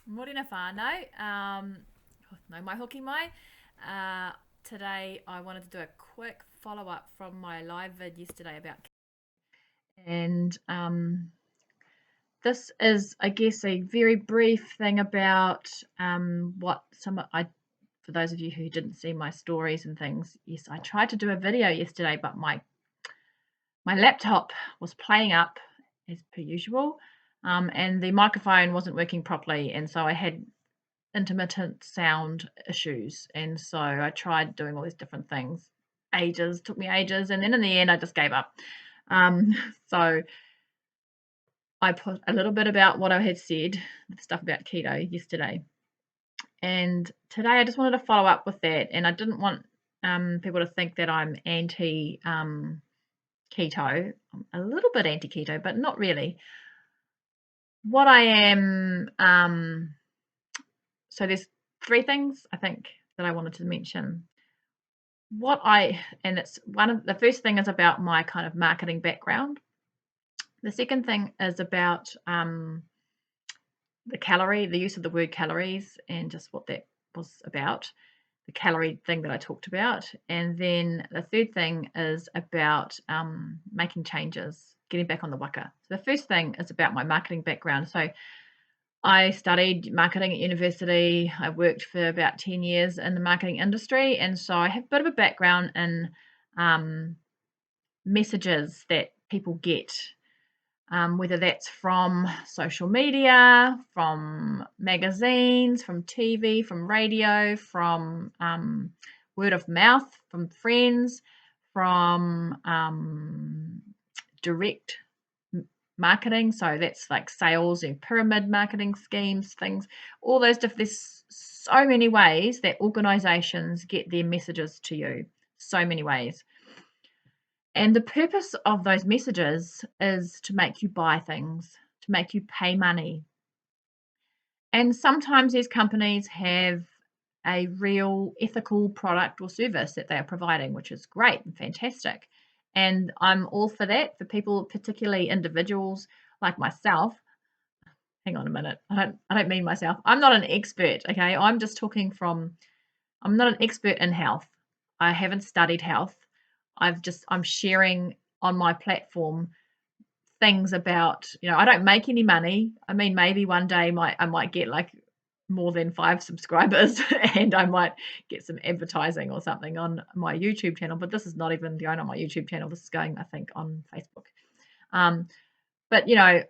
Morena whānau. No mai hoki mai. Today I wanted to do a quick follow up from my live vid yesterday about. And this is, I guess, a very brief thing about what for those of you who didn't see my stories and things, yes, I tried to do a video yesterday, but my laptop was playing up as per usual, and the microphone wasn't working properly, and so I had intermittent sound issues, and so I tried doing all these different things. Took me ages, and then in the end, I just gave up. So I put a little bit about what I had said, the stuff about keto yesterday, and today I just wanted to follow up with that, and I didn't want people to think that I'm anti keto. I'm a little bit anti keto, but not really. What I am, so there's three things I think that I wanted to mention. It's one of the first thing is about my kind of marketing background. The second thing is about the use of the word calories, and just what that was about, the calorie thing that I talked about. And then the third thing is about making changes, getting back on the waka. So the first thing is about my marketing background. So I studied marketing at university. I worked for about 10 years in the marketing industry, and so I have a bit of a background in messages that people get, whether that's from social media, from magazines, from TV, from radio, from word of mouth, from friends, from direct marketing. So that's like sales and pyramid marketing schemes, things, all those different. There's so many ways that organizations get their messages to you, so many ways. And the purpose of those messages is to make you buy things, to make you pay money. And sometimes these companies have a real ethical product or service that they are providing, which is great and fantastic. And I'm all for that, for people, particularly individuals like myself. Hang on a minute. I don't mean myself. I'm not an expert, okay? I'm not an expert in health. I haven't studied health. I'm sharing on my platform things about, I don't make any money. I mean, maybe one day I might get like more than 5 subscribers and I might get some advertising or something on my YouTube channel, but this is not even going on my YouTube channel. This is going, I think, on Facebook. But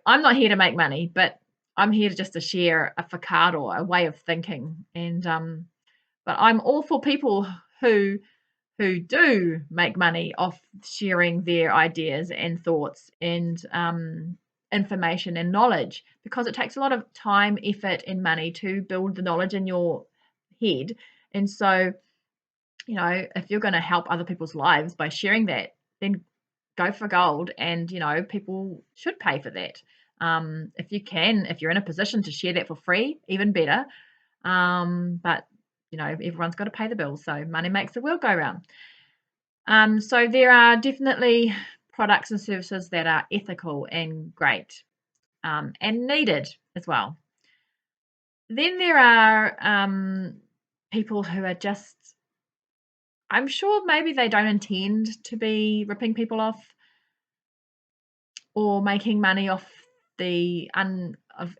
I'm not here to make money, but I'm here just to share a facade, a way of thinking. And but I'm all for people who do make money off sharing their ideas and thoughts and information and knowledge, because it takes a lot of time, effort, and money to build the knowledge in your head. And so, if you're going to help other people's lives by sharing that, then go for gold. And, people should pay for that. If you're in a position to share that for free, even better. But everyone's got to pay the bills, so money makes the world go round. So there are definitely products and services that are ethical and great, and needed as well. Then there are people who are just, I'm sure maybe they don't intend to be ripping people off or making money off of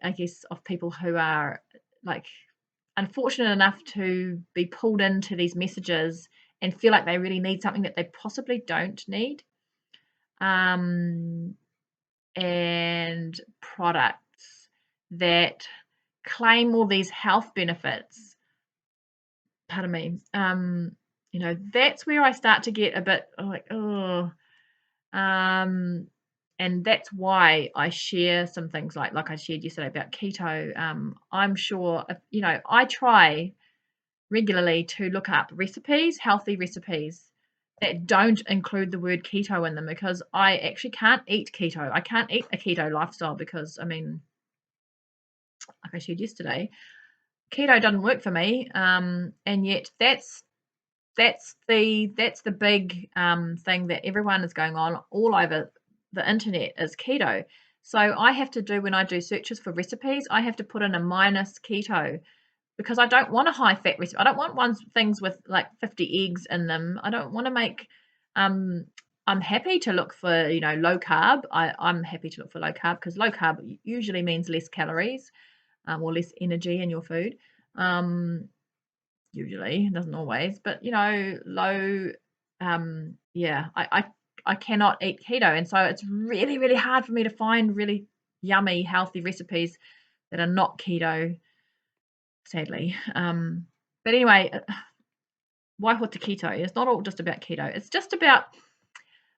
people who are like unfortunate enough to be pulled into these messages and feel like they really need something that they possibly don't need. And products that claim all these health benefits. Pardon me. That's where I start to get a bit like, oh. And that's why I share some things like I shared yesterday about keto. I'm sure, I try regularly to look up healthy recipes that don't include the word keto in them, because I actually can't eat keto. I can't eat a keto lifestyle because, like I shared yesterday, keto doesn't work for me. And yet that's the big thing that everyone is going on all over the internet is keto. So I have to do, when I do searches for recipes, I have to put in a minus keto because I don't want a high fat recipe. I don't want things with like 50 eggs in them. I don't want to make. Um, I'm happy to look for low carb. I'm happy to look for low carb because low carb usually means less calories, or less energy in your food. Usually, it doesn't always, but low. Yeah, I cannot eat keto, and so it's really really hard for me to find really yummy healthy recipes that are not keto, sadly. But anyway, why hot to keto? It's not all just about keto. It's just about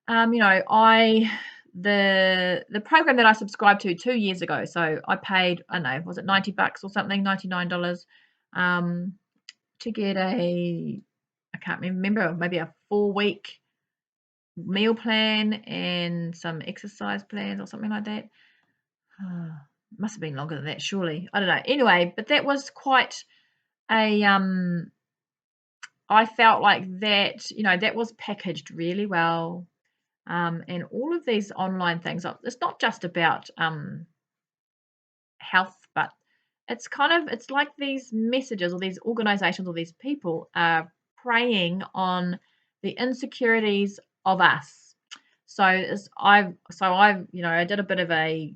I the program that I subscribed to 2 years ago. So I paid, I don't know, was it $90 or something, $99, to get I can't remember, maybe a 4-week meal plan and some exercise plans or something like that. Must have been longer than that, surely. I don't know. Anyway, but that was quite a I felt like that, that was packaged really well. And all of these online things, it's not just about health, but it's like these messages or these organizations or these people are preying on the insecurities of us. So I did a bit of a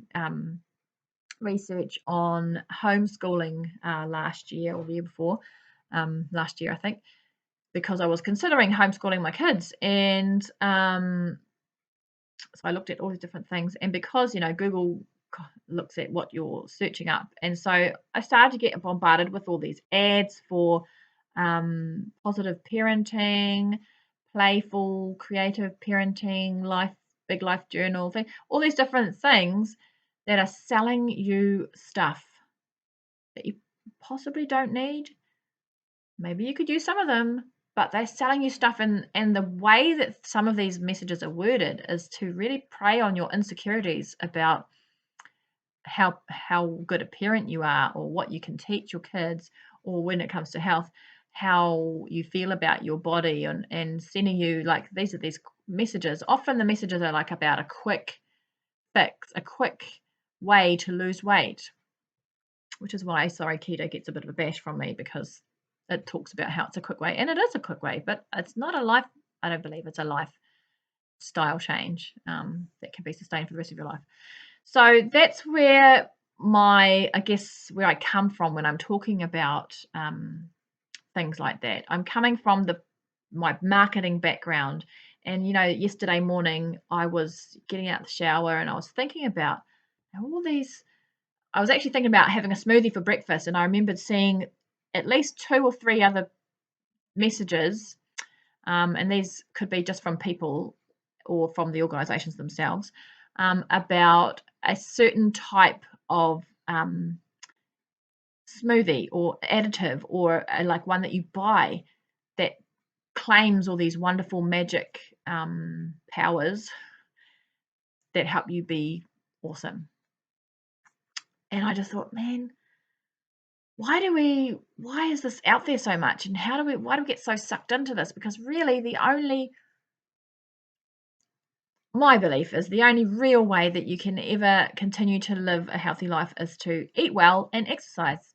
research on homeschooling last year or the year before, last year I think, because I was considering homeschooling my kids, and so I looked at all these different things, and because Google looks at what you're searching up, and so I started to get bombarded with all these ads for positive parenting, playful, creative parenting, big life journal thing, all these different things that are selling you stuff that you possibly don't need. Maybe you could use some of them, but they're selling you stuff, and the way that some of these messages are worded is to really prey on your insecurities about how good a parent you are, or what you can teach your kids, or when it comes to health, how you feel about your body, and sending you like these messages. Often the messages are like about a quick fix, a quick way to lose weight, which is why, sorry, keto gets a bit of a bash from me, because it talks about how it's a quick way, and it is a quick way, but it's not a life. I don't believe it's a lifestyle change that can be sustained for the rest of your life. So that's where where I come from when I'm talking about things like that. I'm coming from my marketing background, and yesterday morning I was getting out the shower and I was thinking about all these. I was actually thinking about having a smoothie for breakfast, and I remembered seeing at least 2 or 3 other messages, and these could be just from people or from the organizations themselves, about a certain type of smoothie or additive, or like one that you buy that claims all these wonderful magic powers that help you be awesome. And I just thought, man, why is this out there so much, and why do we get so sucked into this? Because really my belief is the only real way that you can ever continue to live a healthy life is to eat well and exercise,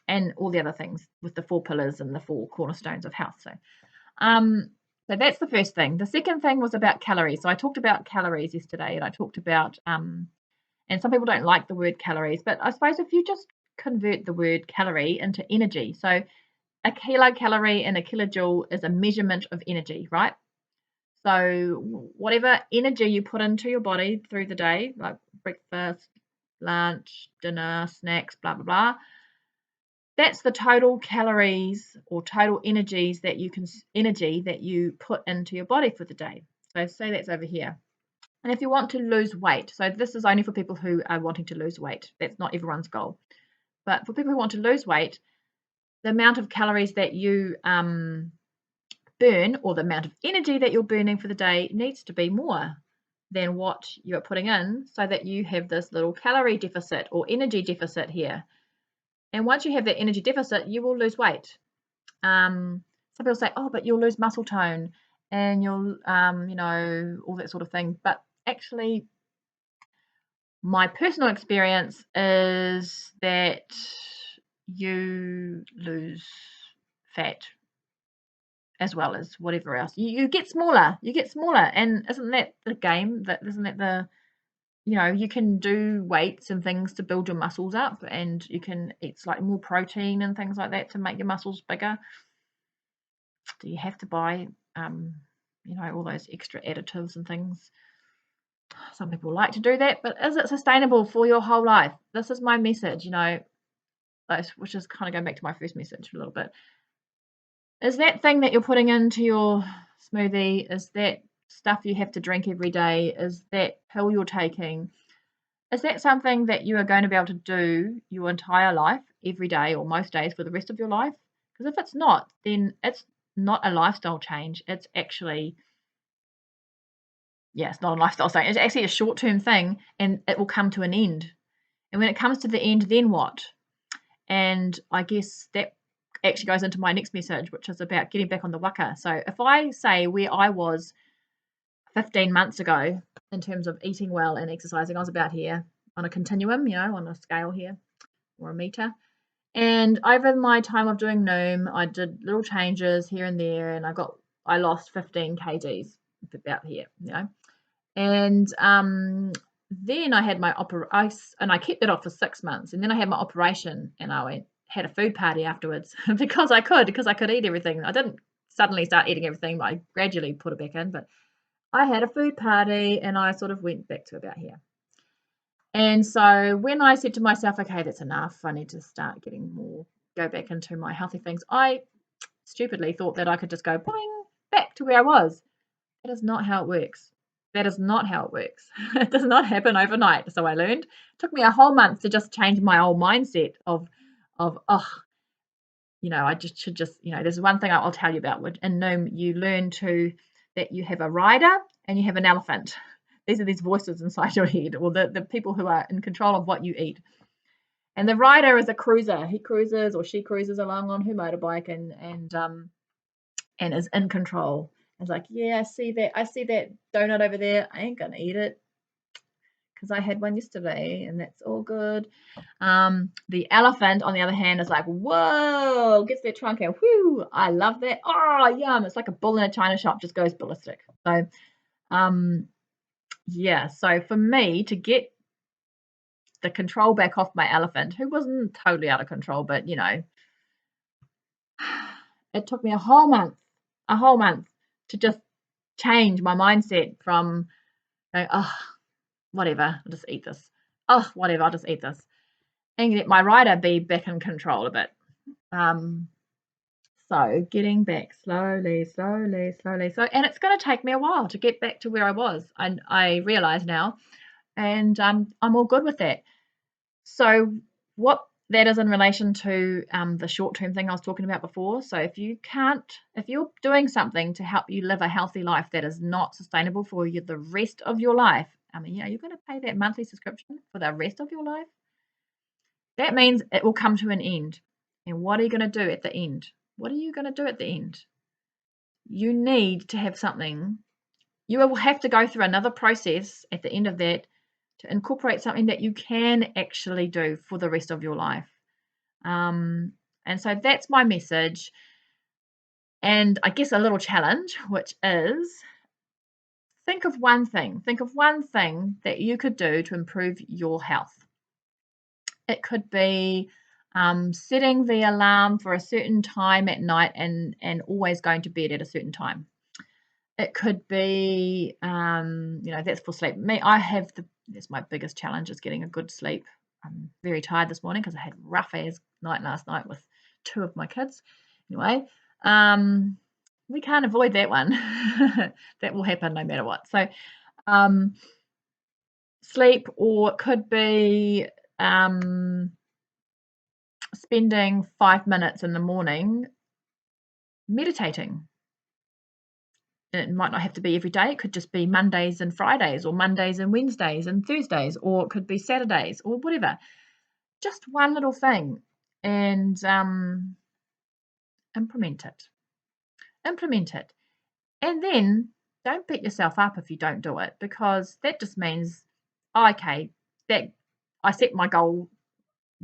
and all the other things with the 4 pillars and the 4 cornerstones of health. Um, so that's the first thing. The second thing was about calories. So I talked about calories yesterday, and I talked about and some people don't like the word calories, but I suppose if you just convert the word calorie into energy. So a kilocalorie and a kilojoule is a measurement of energy, right? So whatever energy you put into your body through the day, like breakfast, lunch, dinner, snacks, blah, blah, blah, that's the total calories or total energy that you put into your body for the day. So say that's over here. And if you want to lose weight, so this is only for people who are wanting to lose weight. That's not everyone's goal. But for people who want to lose weight, the amount of calories that you burn, or the amount of energy that you're burning for the day, needs to be more than what you're putting in, so that you have this little calorie deficit or energy deficit here. And once you have that energy deficit, you will lose weight. Some people say, oh, but you'll lose muscle tone, and you'll all that sort of thing. But actually, My personal experience is that you lose fat as well as whatever else. You get smaller. You get smaller, and isn't that the game? That isn't that the you can do weights and things to build your muscles up, and you can eat slightly more protein and things like that to make your muscles bigger. Do you have to buy, all those extra additives and things? Some people like to do that, but is it sustainable for your whole life? This is my message, which is kind of going back to my first message a little bit. Is that thing that you're putting into your smoothie, is that stuff you have to drink every day, is that pill you're taking, is that something that you are going to be able to do your entire life, every day or most days for the rest of your life? Because if it's not, then it's not a lifestyle change. It's actually, yeah, it's not a lifestyle change. It's actually a short-term thing, and it will come to an end. And when it comes to the end, then what? And I guess that actually goes into my next message, which is about getting back on the waka. So if I say where I was 15 months ago in terms of eating well and exercising, I was about here on a continuum, on a scale here or a meter. And over my time of doing Noom, I did little changes here and there, and I lost 15 kgs about here, And then I had my operation, and I kept it off for 6 months. And then I had my operation, and I had a food party afterwards because I could eat everything. I didn't suddenly start eating everything, but I gradually put it back in. But I had a food party, and I sort of went back to about here. And so when I said to myself, okay, that's enough, I need to start go back into my healthy things, I stupidly thought that I could just go boing, back to where I was. That is not how it works. That is not how it works. It does not happen overnight. So I learned. It took me a whole month to just change my whole mindset of I just should there's one thing I'll tell you about. In Noom, you learn that you have a rider and you have an elephant. These are these voices inside your head, or the people who are in control of what you eat. And the rider is a cruiser. He cruises or she cruises along on her motorbike and is in control. It's like, yeah, I see that donut over there. I ain't gonna eat it because I had one yesterday, and that's all good. The elephant, on the other hand, is like, whoa, gets their trunk out. Whoo, I love that. Oh, yum. It's like a bull in a china shop, just goes ballistic. So, yeah. So for me to get the control back off my elephant, who wasn't totally out of control, but it took me a whole month to just change my mindset from going, oh, whatever, I'll just eat this. Oh, whatever, I'll just eat this. And let my rider be back in control a bit. So getting back slowly. So, and it's going to take me a while to get back to where I was. I realize now, and I'm all good with that. So what that is in relation to the short-term thing I was talking about before. So if you're doing something to help you live a healthy life that is not sustainable for you the rest of your life, you're going to pay that monthly subscription for the rest of your life. That means it will come to an end. And what are you going to do at the end? What are you going to do at the end? You need to have something. You will have to go through another process at the end of that to incorporate something that you can actually do for the rest of your life. And so that's my message. And I guess a little challenge, which is think of one thing that you could do to improve your health. It could be setting the alarm for a certain time at night and always going to bed at a certain time. It could be, that's for sleep. That's my biggest challenge is getting a good sleep. I'm very tired this morning because I had rough as night last night with 2 of my kids. Anyway, we can't avoid that one. That will happen no matter what. So, sleep, or it could be spending 5 minutes in the morning meditating. It might not have to be every day. It could just be Mondays and Fridays, or Mondays and Wednesdays and Thursdays, or it could be Saturdays, or whatever. Just one little thing, and implement it. And then don't beat yourself up if you don't do it, because that just means, okay, that I set my goal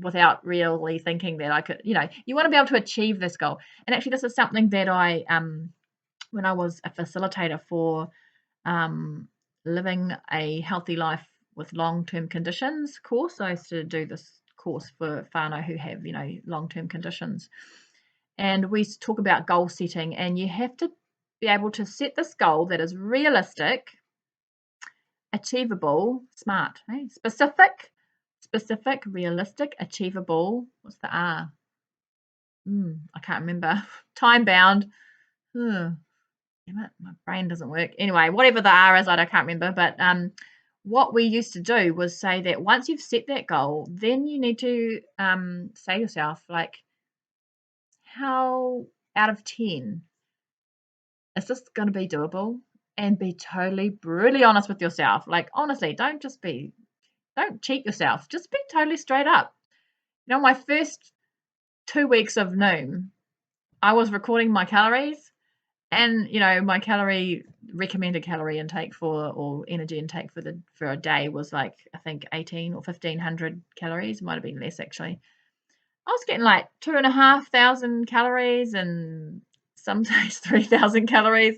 without really thinking that I could, you want to be able to achieve this goal. And actually, this is something that I, when I was a facilitator for living a healthy life with long-term conditions course, I used to do this course for whānau who have, long-term conditions. And we talk about goal setting, and you have to be able to set this goal that is realistic, achievable, smart, specific, realistic, achievable. What's the R? I can't remember. Time bound. Damn it, my brain doesn't work. Anyway, whatever the R is, I can't remember. But what we used to do was say that once you've set that goal, then you need to say to yourself, like, how out of 10 is this going to be doable? And be totally brutally honest with yourself. Like, honestly, don't cheat yourself. Just be totally straight up. My first 2 weeks of Noom, I was recording my calories, and my recommended calorie intake or energy intake for a day was like, I think 18 or 1500 calories. It might have been less actually. I was getting like 2,500 calories and some days 3,000 calories.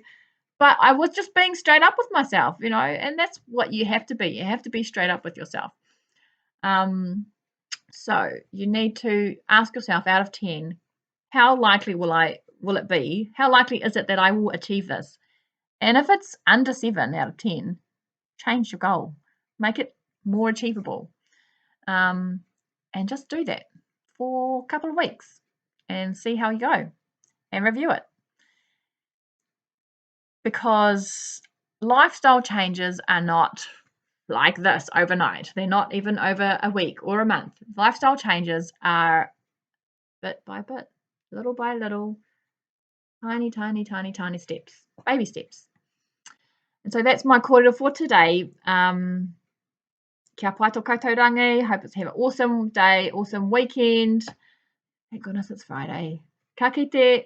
But I was just being straight up with myself, and that's what you have to be. You have to be straight up with yourself. So you need to ask yourself, out of 10, how likely will it be? How likely is it that I will achieve this? And if it's under 7 out of 10, change your goal. Make it more achievable. And just do that for a couple of weeks and see how you go and review it. Because lifestyle changes are not like this overnight. They're not even over a week or a month. Lifestyle changes are bit by bit, little by little, tiny, tiny, tiny, tiny steps, baby steps. And so that's my kōrero for today. Kia pai tō koutou rangi. Hope it's have an awesome day, awesome weekend. Thank goodness it's Friday. Ka kite.